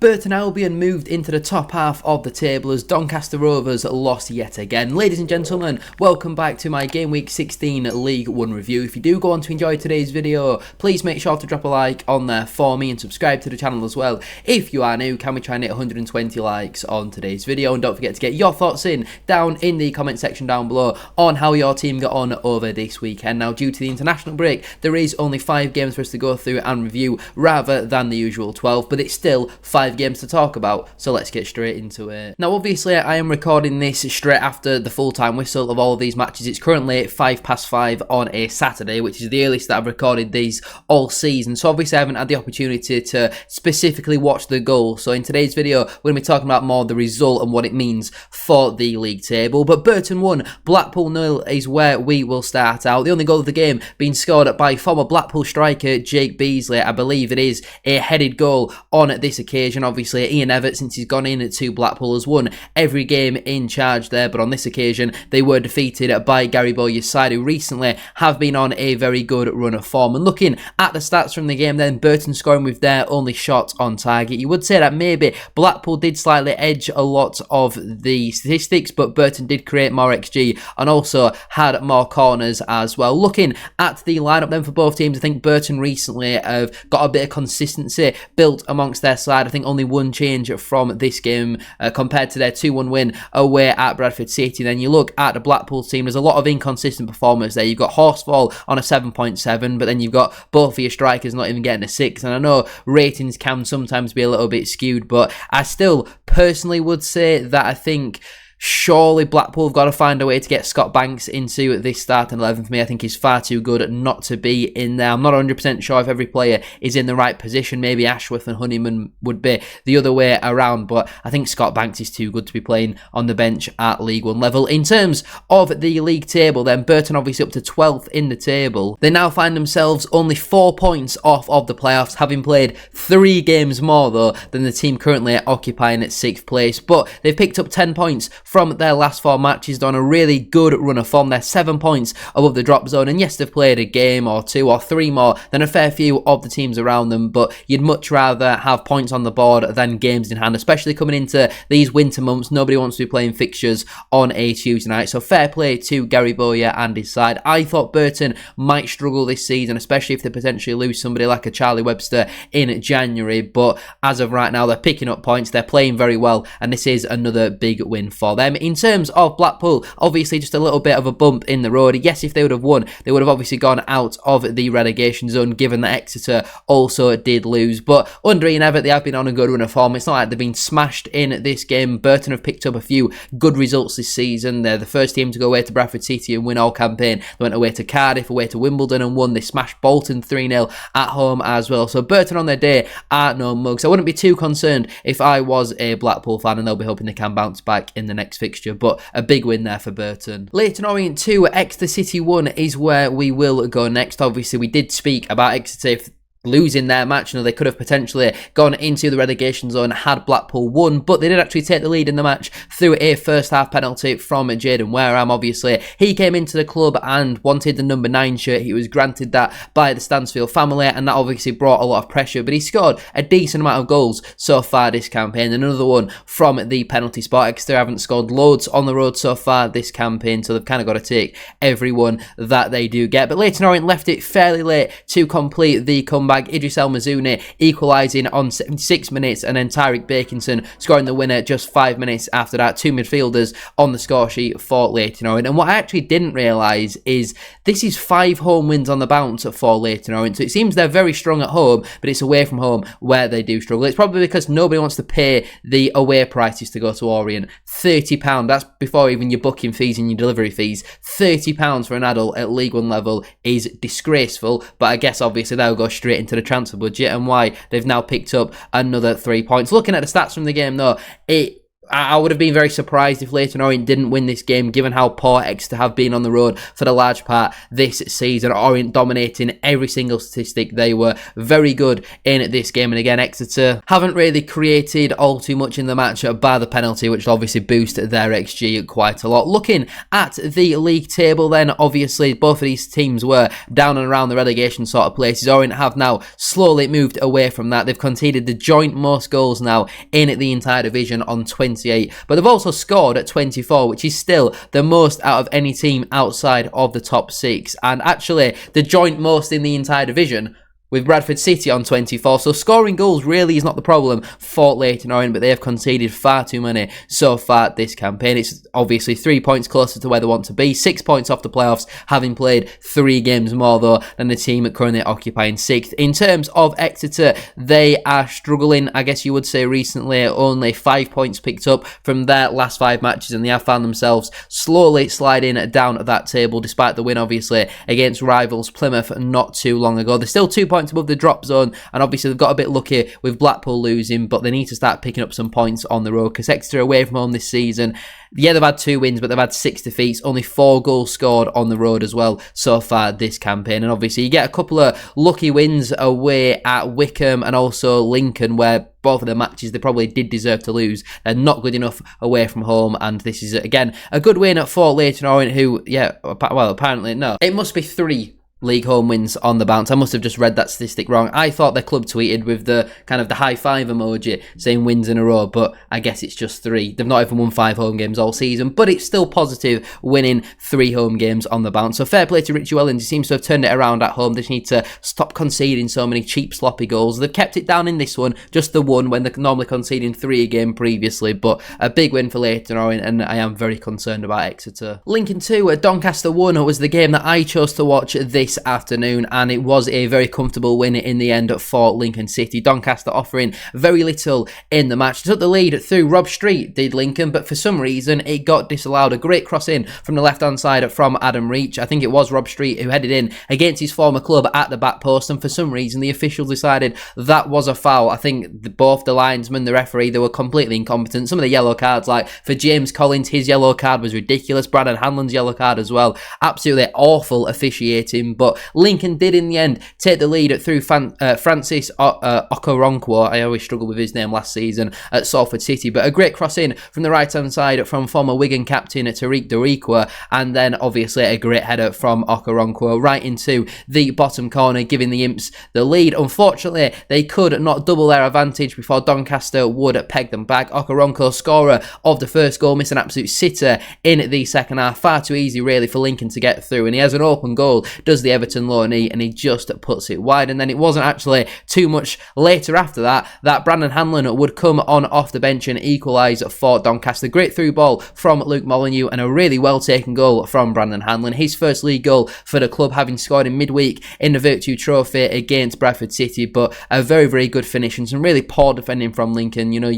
Burton Albion moved into the top half of the table as Doncaster Rovers lost yet again. Ladies and gentlemen, welcome back to my Game Week 16 League 1 review. If you do go on to enjoy today's video, please make sure to drop a like on there for me and subscribe to the channel as well. If you are new, can we try and hit 120 likes on today's video? And don't forget to get your thoughts in down in the comment section down below on how your team got on over this weekend. Now, due to the international break, there is only 5 games for us to go through and review rather than the usual 12, but it's still 5 games to talk about, so let's get straight into it. Now, obviously, I am recording this straight after the full-time whistle of all of these matches. It's currently 5:05 on a Saturday, which is the earliest that I've recorded these all season, so obviously I haven't had the opportunity to specifically watch the goal. So in today's video, we're going to be talking about more the result and what it means for the league table. But Burton 1, Blackpool 0 is where we will start out. The only goal of the game being scored by former Blackpool striker Jake Beasley. I believe it is a headed goal on this occasion. Obviously, Ian Evatt, since he's gone in to Blackpool, has won every game in charge there, but on this occasion they were defeated by Gary Bowyer's side, who recently have been on a very good run of form. And looking at the stats from the game then, Burton scoring with their only shot on target. You would say that maybe Blackpool did slightly edge a lot of the statistics, but Burton did create more XG and also had more corners as well. Looking at the lineup then for both teams, I think Burton recently have got a bit of consistency built amongst their side. I think only one change from this game compared to their 2-1 win away at Bradford City. Then you look at the Blackpool team, there's a lot of inconsistent performers there. You've got Horsfall on a 7.7, but then you've got both of your strikers not even getting a 6. And I know ratings can sometimes be a little bit skewed, but I still personally would say that I think surely Blackpool have got to find a way to get Scott Banks into this starting 11 for me. I think he's far too good not to be in there. I'm not 100% sure if every player is in the right position. Maybe Ashworth and Honeyman would be the other way around, but I think Scott Banks is too good to be playing on the bench at League 1 level. In terms of the league table then, Burton obviously up to 12th in the table. They now find themselves only 4 points off of the playoffs, having played 3 games more though than the team currently occupying at 6th place, but they've picked up 10 points from their last 4 matches, done a really good run of form. They're 7 points above the drop zone, and yes, they've played a game or 2 or 3 more than a fair few of the teams around them, but you'd much rather have points on the board than games in hand, especially coming into these winter months. Nobody wants to be playing fixtures on a Tuesday night, so fair play to Gary Bowyer and his side. I thought Burton might struggle this season, especially if they potentially lose somebody like a Charlie Webster in January, but as of right now, they're picking up points, they're playing very well, and this is another big win for them. In terms of Blackpool, obviously just a little bit of a bump in the road. Yes, if they would have won, they would have obviously gone out of the relegation zone, given that Exeter also did lose. But under Ian Evatt, they have been on a good run of form. It's not like they've been smashed in this game. Burton have picked up a few good results this season. They're the first team to go away to Bradford City and win all campaign. They went away to Cardiff, away to Wimbledon and won. They smashed Bolton 3-0 at home as well. So Burton on their day are no mugs. I wouldn't be too concerned if I was a Blackpool fan, and they'll be hoping they can bounce back in the next fixture, but a big win there for Burton. Leighton Orient 2, Exeter City 1 is where we will go next. Obviously, we did speak about Exeter losing their match. You know, they could have potentially gone into the relegation zone had Blackpool won, but they did actually take the lead in the match through a first half penalty from Jaden Wareham. Obviously, he came into the club and wanted the number 9 shirt. He was granted that by the Stansfield family, and that obviously brought a lot of pressure, but he scored a decent amount of goals so far this campaign. Another one from the penalty spot. Exeter haven't scored loads on the road so far this campaign, so they've kind of got to take everyone that they do get. But Leighton Orient left it fairly late to complete the comeback. Idris El Mazouni equalising on 76 minutes, and then Tyreek Bakinson scoring the winner just 5 minutes after that. 2 midfielders on the score sheet for Leighton Orient. And what I actually didn't realise is this is 5 home wins on the bounce for Leighton Orient. So it seems they're very strong at home, but it's away from home where they do struggle. It's probably because nobody wants to pay the away prices to go to Orient. £30, that's before even your booking fees and your delivery fees. £30 for an adult at League 1 level is disgraceful, but I guess obviously they'll go straight into the transfer budget, and why they've now picked up another 3 points. Looking at the stats from the game though, it I would have been very surprised if Leyton Orient didn't win this game, given how poor Exeter have been on the road for the large part this season. Orient dominating every single statistic. They were very good in this game. And again, Exeter haven't really created all too much in the match by the penalty, which obviously boosted their XG quite a lot. Looking at the league table then, obviously both of these teams were down and around the relegation sort of places. Orient have now slowly moved away from that. They've conceded the joint most goals now in the entire division on 28, but they've also scored at 24, which is still the most out of any team outside of the top 6, and actually the joint most in the entire division with Bradford City on 24, so scoring goals really is not the problem for Leyton Orient, but they have conceded far too many so far this campaign. It's obviously 3 points closer to where they want to be, 6 points off the playoffs, having played 3 games more though than the team currently occupying 6th. In terms of Exeter, they are struggling, I guess you would say recently, only 5 points picked up from their last 5 matches, and they have found themselves slowly sliding down that table, despite the win obviously against rivals Plymouth not too long ago. They're still 2 points above the drop zone, and obviously they've got a bit lucky with Blackpool losing, but they need to start picking up some points on the road, because Exeter away from home this season, yeah, they've had 2 wins, but they've had 6 defeats, only 4 goals scored on the road as well so far this campaign. And obviously you get a couple of lucky wins away at Wycombe and also Lincoln, where both of the matches they probably did deserve to lose. They're not good enough away from home, and this is again a good win at Fort Leyton Orient, who, yeah, well, apparently no, it must be 3 league home wins on the bounce. I must have just read that statistic wrong. I thought their club tweeted with the kind of the high five emoji saying wins in a row, but I guess it's just 3. They've not even won 5 home games all season, but it's still positive winning 3 home games on the bounce. So fair play to Richie Wellens. He seems to have turned it around at home. They just need to stop conceding so many cheap sloppy goals. They've kept it down in this one, just the one, when they're normally conceding 3 a game previously, but a big win for Leyton Orient, and I am very concerned about Exeter. Lincoln 2, Doncaster 1 was the game that I chose to watch this afternoon, and it was a very comfortable win in the end for Lincoln City. Doncaster offering very little in the match. They took the lead through Rob Street, did Lincoln, but for some reason it got disallowed. A great cross in from the left hand side from Adam Reach. I think it was Rob Street who headed in against his former club at the back post, and for some reason the officials decided that was a foul. I think both the linesman, the referee, they were completely incompetent. Some of the yellow cards, like for James Collins, his yellow card was ridiculous. Brandon Hanlon's yellow card as well. Absolutely awful officiating, but Lincoln did in the end take the lead through Francis Okoronkwo. I always struggled with his name last season at Salford City, but a great cross in from the right hand side from former Wigan captain Tariq Darikwa, and then obviously a great header from Okoronkwo right into the bottom corner, giving the Imps the lead. Unfortunately, they could not double their advantage before Doncaster would peg them back. Okoronkwo, scorer of the first goal, missed an absolute sitter in the second half. Far too easy really for Lincoln to get through, and he has an open goal, does the Everton loanee, and he just puts it wide. And then it wasn't actually too much later after that Brandon Hanlon would come on off the bench and equalise for Doncaster. Great through ball from Luke Molyneux, and a really well taken goal from Brandon Hanlon. His first league goal for the club, having scored in midweek in the Virtue Trophy against Bradford City, but a very, very good finish and some really poor defending from Lincoln. You know,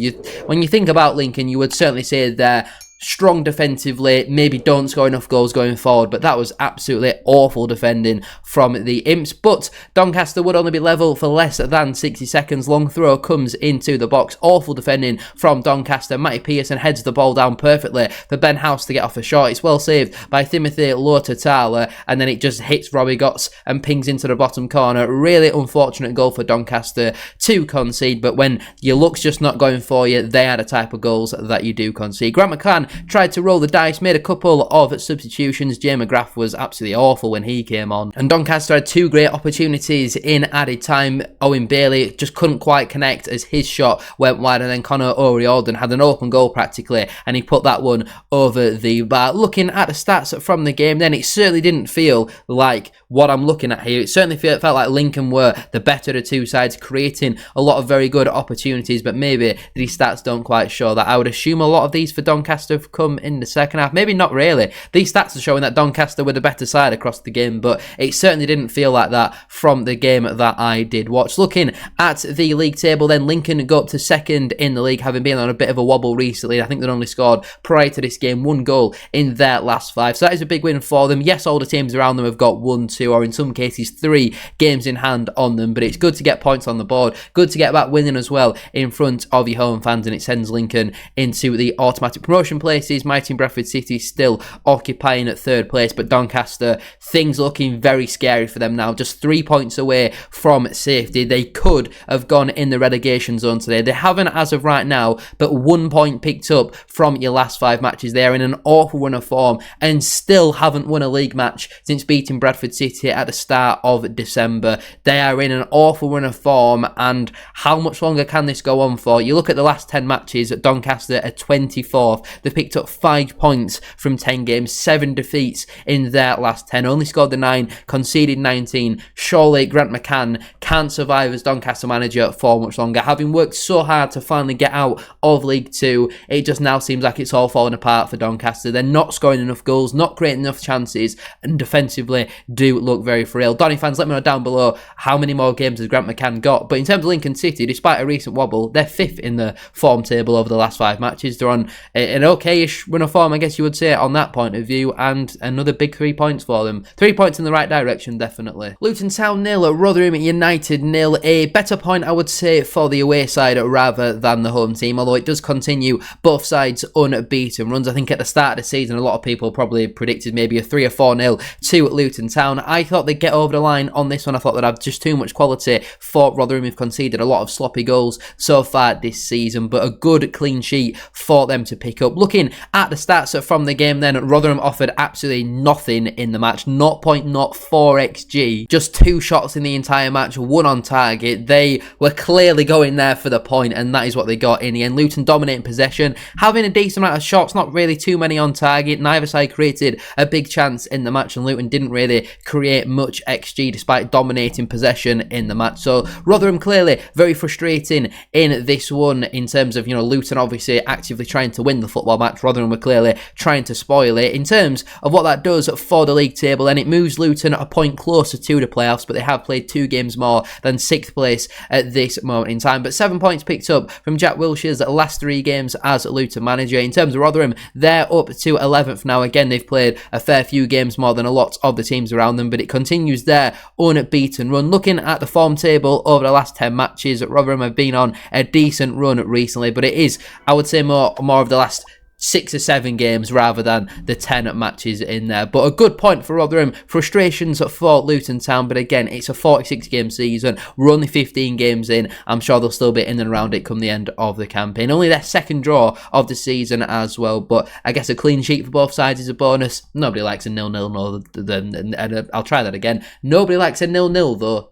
when you think about Lincoln, you would certainly say they're strong defensively, maybe don't score enough goals going forward, but that was absolutely awful defending from the Imps. But Doncaster would only be level for less than 60 seconds. Long throw comes into the box. Awful defending from Doncaster. Matty Pearson heads the ball down perfectly for Ben House to get off a shot. It's well saved by Timothy Lotatala, and then it just hits Robbie Gotts and pings into the bottom corner. Really unfortunate goal for Doncaster to concede, but when your luck's just not going for you, they are the type of goals that you do concede. Grant McCann tried to roll the dice, made a couple of substitutions. Jay McGrath was absolutely awful when he came on, and Doncaster had 2 great opportunities in added time. Owen Bailey just couldn't quite connect as his shot went wide, and then Conor O'Riordan had an open goal practically, and he put that one over the bar. Looking at the stats from the game then, it certainly didn't feel like what I'm looking at here. It certainly felt like Lincoln were the better of the 2 sides, creating a lot of very good opportunities, but maybe these stats don't quite show that. I would assume a lot of these for Doncaster have come in the second half. Maybe not really. These stats are showing that Doncaster were the better side across the game, but it certainly didn't feel like that from the game that I did watch. Looking at the league table then, Lincoln go up to second in the league, having been on a bit of a wobble recently. I think they'd only scored, prior to this game, 1 goal in their last 5. So that is a big win for them. Yes, all the teams around them have got 1, 2, or in some cases 3 games in hand on them, but it's good to get points on the board. Good to get back winning as well in front of your home fans, and it sends Lincoln into the automatic promotion places. My team Bradford City still occupying at 3rd place, but Doncaster, things looking very scary for them now. Just 3 points away from safety. They could have gone in the relegation zone today. They haven't as of right now, but 1 point picked up from your last 5 matches. They are in an awful run of form and still haven't won a league match since beating Bradford City at the start of December. They are in an awful run of form, and how much longer can this go on for? You look at the last 10 matches at Doncaster at 24th. They picked up 5 points from 10 games, 7 defeats in their last 10. Only scored the 9, conceded 19. Surely Grant McCann can't survive as Doncaster manager for much longer. Having worked so hard to finally get out of League 2, it just now seems like it's all falling apart for Doncaster. They're not scoring enough goals, not creating enough chances, and defensively do look very frail. Donny fans, let me know down below how many more games has Grant McCann got. But in terms of Lincoln City, despite a recent wobble, they're 5th in the form table over the last 5 matches. They're on an okay-ish run of form, I guess you would say, on that point of view, and another big 3 points for them. 3 points in the right direction, definitely. Luton Town 0, Rotherham United 0. A better point, I would say, for the away side rather than the home team, although it does continue both sides unbeaten runs. I think at the start of the season, a lot of people probably predicted maybe a 3 or 4-0 to Luton Town. I thought they'd get over the line on this one. I thought they'd have just too much quality for Rotherham, who've conceded a lot of sloppy goals so far this season, but a good clean sheet for them to pick up. Looking at the stats from the game then, Rotherham offered absolutely nothing in the match. 0.04 XG, just 2 shots in the entire match, 1 on target. They were clearly going there for the point, and that is what they got in the end. Luton dominating possession, having a decent amount of shots, not really too many on target. Neither side created a big chance in the match, and Luton didn't really create much XG despite dominating possession in the match. So Rotherham clearly very frustrating in this one in terms of, Luton obviously actively trying to win the football match. Rotherham were clearly trying to spoil it. In terms of what that does for the league table, then it moves Luton a point closer to the playoffs, but they have played 2 games more than 6th place at this moment in time. But 7 points picked up from Jack Wilshere's last 3 games as Luton manager. In terms of Rotherham, they're up to 11th now. Again, they've played a fair few games more than a lot of the teams around them, but it continues their unbeaten run. Looking at the form table over the last 10 matches, Rotherham have been on a decent run recently, but it is, I would say, more of the last 6 or 7 games rather than the 10 matches in there. But a good point for Rotherham. Frustrations for Luton Town, but again, it's a 46 game season. We're only 15 games in. I'm sure they'll still be in and around it come the end of the campaign. Only their 2nd draw of the season as well, but I guess a clean sheet for both sides is a bonus. Nobody likes a 0-0, and I'll try that again. Nobody likes a 0-0 though.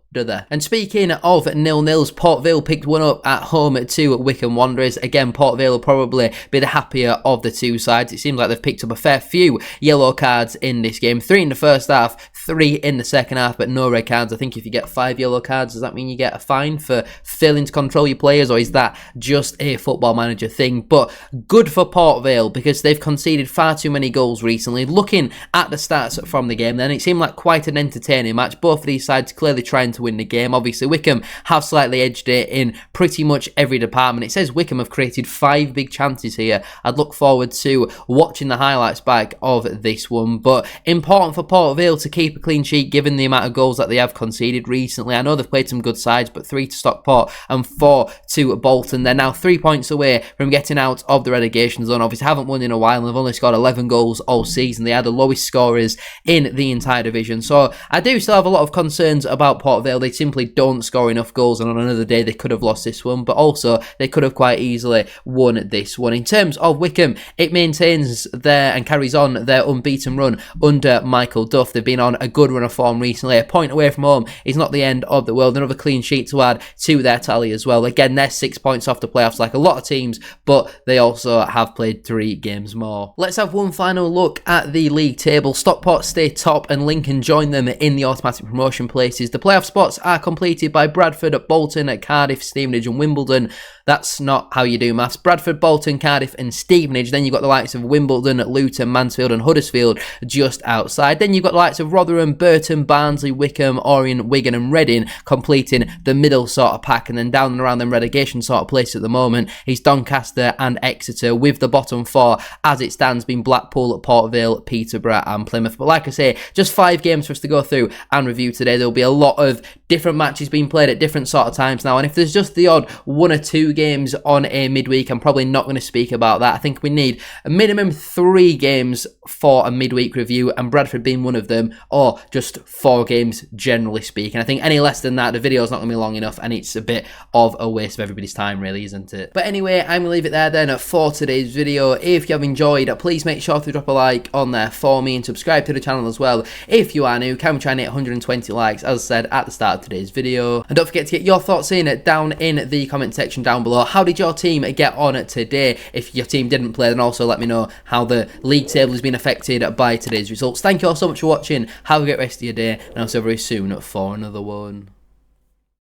And speaking of 0-0s, Port Vale picked one up at home to Wycombe Wanderers. Again, Port Vale will probably be the happier of the 2 sides. It seems like they've picked up a fair few yellow cards in this game. 3 in the first half, 3 in the second half, but no red cards. I think if you get 5 yellow cards, does that mean you get a fine for failing to control your players, or is that just a football manager thing? But good for Port Vale because they've conceded far too many goals recently. Looking at the stats from the game then, it seemed like quite an entertaining match. Both of these sides clearly trying to win the game. Obviously, Wycombe have slightly edged it in pretty much every department. It says Wycombe have created 5 big chances here. I'd look forward to watching the highlights back of this one, but important for Port Vale to keep a clean sheet given the amount of goals that they have conceded recently. I know they've played some good sides, but 3 to Stockport and 4 to Bolton. They're now 3 points away from getting out of the relegation zone. Obviously, haven't won in a while, and they've only scored 11 goals all season. They are the lowest scorers in the entire division. So I do still have a lot of concerns about Port Vale. They simply don't score enough goals, and on another day they could have lost this one, but also they could have quite easily won this one. In terms of Wycombe, it maintains and carries on their unbeaten run under Michael Duff. They've been on a good run of form recently. A point away from home is not the end of the world. Another clean sheet to add to their tally as well. Again, they're 6 points off the playoffs like a lot of teams, but they also have played 3 games more. Let's have one final look at the league table. Stockport stay top and Lincoln join them in the automatic promotion places. The playoff spots are completed by Bradford, Bolton, Cardiff, Stevenage and Wimbledon. That's not how you do maths. Bradford, Bolton, Cardiff and Stevenage. Then you've got the likes of Wimbledon, Luton, Mansfield and Huddersfield just outside. Then you've got the likes of Rotherham, Burton, Barnsley, Wycombe, Orient, Wigan and Reading completing the middle sort of pack. And then down and around them relegation sort of place at the moment is Doncaster and Exeter, with the bottom 4 as it stands being Blackpool, Port Vale, Peterborough and Plymouth. But like I say, just 5 games for us to go through and review today. There'll be a lot of different matches being played at different sort of times now, and if there's just the odd 1 or 2 games on a midweek, I'm probably not going to speak about that. I think we need a minimum 3 games for a midweek review, and Bradford being one of them, or just 4 games generally speaking. I think any less than that, the video's not going to be long enough, and it's a bit of a waste of everybody's time really, isn't it? But anyway, I'm going to leave it there then for today's video. If you have enjoyed, please make sure to drop a like on there for me and subscribe to the channel as well. If you are new, can we try and hit 120 likes as I said at the start of today's video? And don't forget to get your thoughts in down in the comment section down below. How did your team get on today? If your team didn't play, then also let me know how the league table has been affected by today's results. Thank you all so much for watching. Have a great rest of your day, and I'll see you very soon for another one.